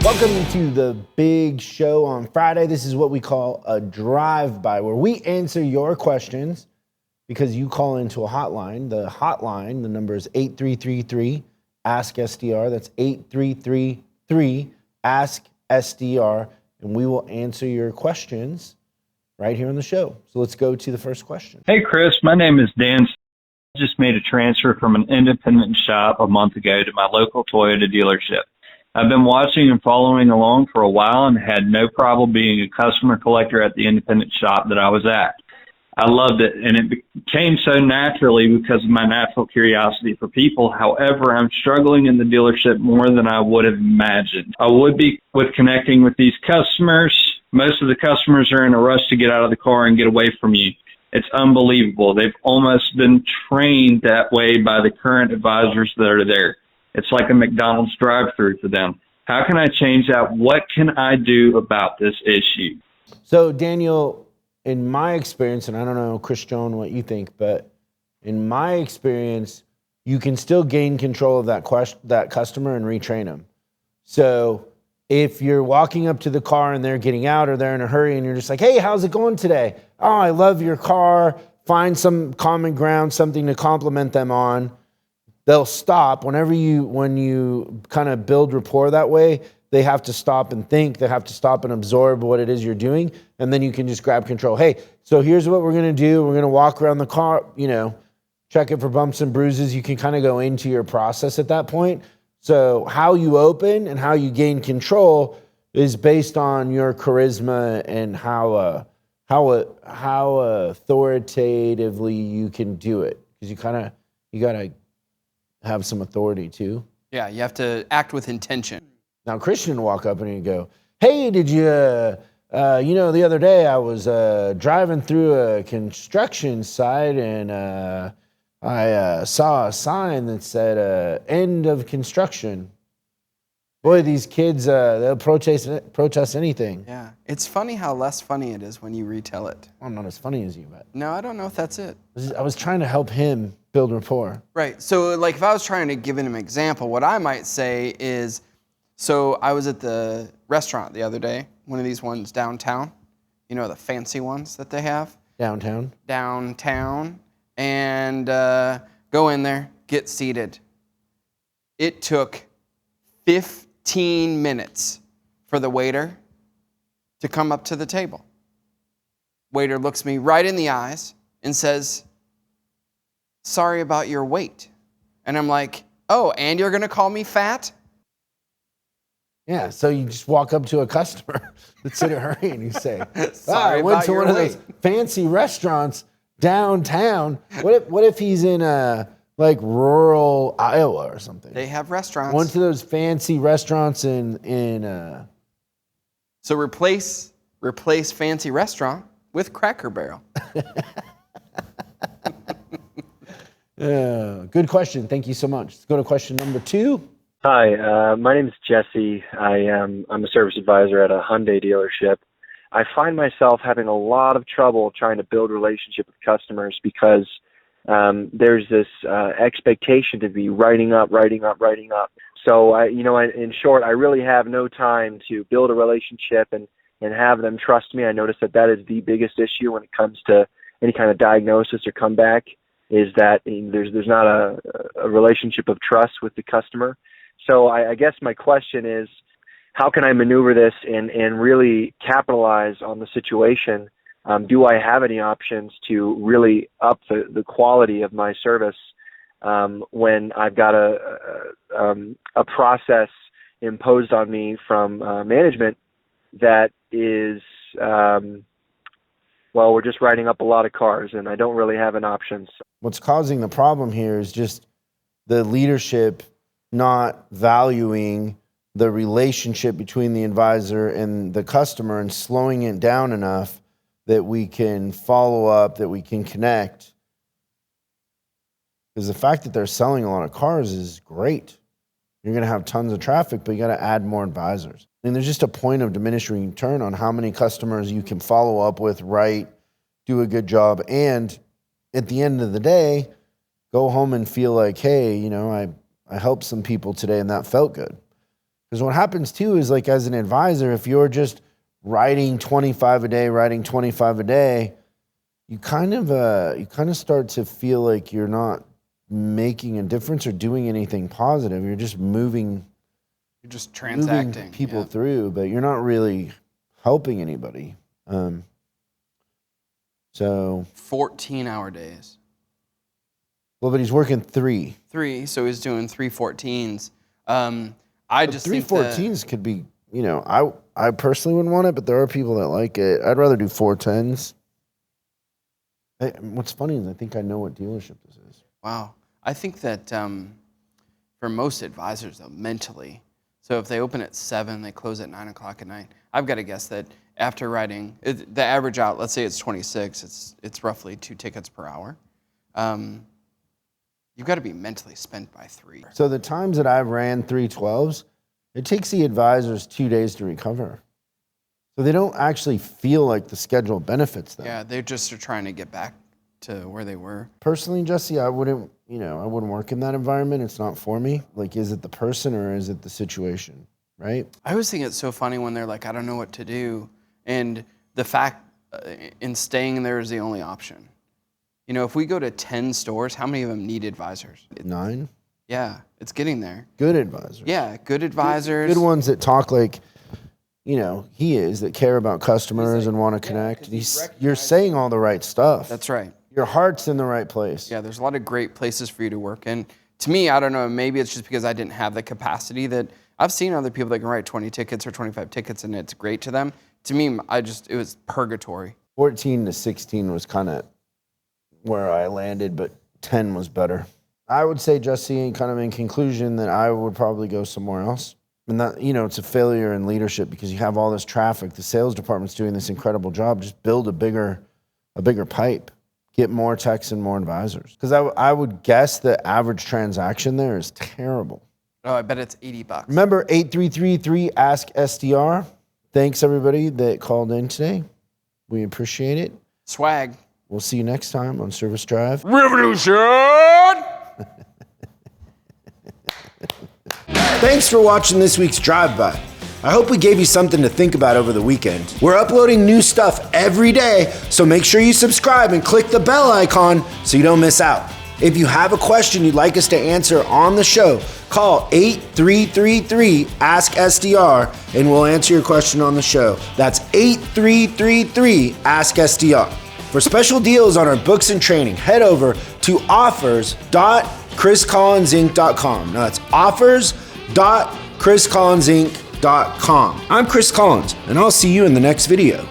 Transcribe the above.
Welcome to the big show on Friday. This is what we call a drive-by, where we answer your questions because you call into a hotline. The hotline, the number is 8333-ASK-SDR. That's 8333-ASK-SDR, and we will answer your questions right here on the show. So let's go to the first question. Hey, Chris. My name is Dan. I just made a transfer from an independent shop a month ago to my local Toyota dealership. I've been watching and following along for a while and had no problem being a customer collector at the independent shop that I was at. I loved it, and it came so naturally because of my natural curiosity for people. However, I'm struggling in the dealership more than I would have imagined. I would be with connecting with these customers. Most of the customers are in a rush to get out of the car and get away from you. It's unbelievable. They've almost been trained that way by the current advisors that are there. It's like a McDonald's drive-thru for them. How can I change that? What can I do about this issue? So, Daniel, in my experience, and I don't know, Christian, what you think, but in my experience, you can still gain control of that customer and retrain them. So if you're walking up to the car and they're getting out or they're in a hurry and you're just like, hey, how's it going today? Oh, I love your car. Find some common ground, something to compliment them on. They'll stop. When you kind of build rapport that way, they have to stop and think. They have to stop and absorb what it is you're doing. And then you can just grab control. Hey, so here's what we're going to do. We're going to walk around the car, check it for bumps and bruises. You can kind of go into your process at that point. So how you open and how you gain control is based on your charisma and how authoritatively you can do it. Because you got to have some authority too. Yeah, you have to act with intention. Now, Christian walk up and he'd go, hey, did you, the other day I was driving through a construction site and I saw a sign that said end of construction. Boy, these kids, they'll protest anything. Yeah, it's funny how less funny it is when you retell it. I'm not as funny as you, but. No, I don't know if that's it. I was trying to help him build rapport. Right, so like if I was trying to give him an example, what I might say is, so I was at the restaurant the other day, one of these ones downtown, the fancy ones that they have. Downtown, and go in there, get seated. It took 15 minutes for the waiter to come up to the table. Waiter looks me right in the eyes and says, sorry about your wait. And I'm like, oh, and you're gonna call me fat? Yeah, so you just walk up to a customer that's in a hurry and you say, sorry I went about to your one of wait. those fancy restaurants downtown. What if he's in rural Iowa or something? They have restaurants. Went to those fancy restaurants in So replace fancy restaurant with Cracker Barrel. Good question. Thank you so much. Let's go to question number 2. Hi, my name is Jesse. I'm a service advisor at a Hyundai dealership. I find myself having a lot of trouble trying to build relationship with customers because there's this expectation to be writing up. So in short, I really have no time to build a relationship and have them trust me. I notice that is the biggest issue when it comes to any kind of diagnosis or comeback, is that there's not a relationship of trust with the customer. So I guess my question is, how can I maneuver this and really capitalize on the situation? Do I have any options to really up the quality of my service when I've got a process imposed on me from management that is, we're just writing up a lot of cars and I don't really have an option. What's causing the problem here is just the leadership not valuing the relationship between the advisor and the customer and slowing it down enough that we can follow up, that we can connect. Because the fact that they're selling a lot of cars is great. You're going to have tons of traffic, but you got to add more advisors. And there's just a point of diminishing return on how many customers you can follow up with, right, do a good job, and at the end of the day, go home and feel like, hey, I helped some people today and that felt good. Because what happens too is like as an advisor, if you're just writing 25 a day, you kind of start to feel like you're not making a difference or doing anything positive. You're just moving transacting people through, but you're not really helping anybody. So 14-hour days. Well, but he's working 3. So he's doing 3 14s. I just 3 think that 14s could be, I personally wouldn't want it, but there are people that like it. I'd rather do 4 10s. What's funny is I think I know what dealership this is. Wow. I think that for most advisors, though, mentally, so if they open at 7, they close at 9 o'clock at night, I've got to guess that after writing, the average out, let's say it's 26, it's roughly 2 tickets per hour. You've got to be mentally spent by 3. So the times that I've ran 312s, it takes the advisors 2 days to recover. So they don't actually feel like the schedule benefits them. Yeah, they just are trying to get back to where they were. Personally, Jesse, I wouldn't work in that environment. It's not for me. Like, is it the person or is it the situation, right? I always think it's so funny when they're like, I don't know what to do. And the fact in staying there is the only option. If we go to 10 stores, how many of them need advisors? 9? Yeah, it's getting there. Good advisors. Yeah, good advisors. Good ones that talk like, that care about customers and want to connect. You're saying all the right stuff. That's right. Your heart's in the right place. Yeah, there's a lot of great places for you to work. And to me, I don't know, maybe it's just because I didn't have the capacity that I've seen other people that can write 20 tickets or 25 tickets and it's great to them. To me, it was purgatory. 14 to 16 was kind of where I landed, but 10 was better. I would say, Jesse, kind of in conclusion, that I would probably go somewhere else. And that, it's a failure in leadership because you have all this traffic. The sales department's doing this incredible job. Just build a bigger pipe. Get more techs and more advisors. Because I would guess the average transaction there is terrible. Oh, I bet it's $80. Remember 8333-ASK-SDR. Thanks, everybody that called in today. We appreciate it. Swag. We'll see you next time on Service Drive. Revolution! Thanks for watching this week's Drive-By. I hope we gave you something to think about over the weekend. We're uploading new stuff every day, so make sure you subscribe and click the bell icon so you don't miss out. If you have a question you'd like us to answer on the show, call 8333-ASK-SDR and we'll answer your question on the show. That's 8333-ASK-SDR. For special deals on our books and training, head over to offers.chriscollinsinc.com. Now that's offers.chriscollinsinc.com. I'm Chris Collins, and I'll see you in the next video.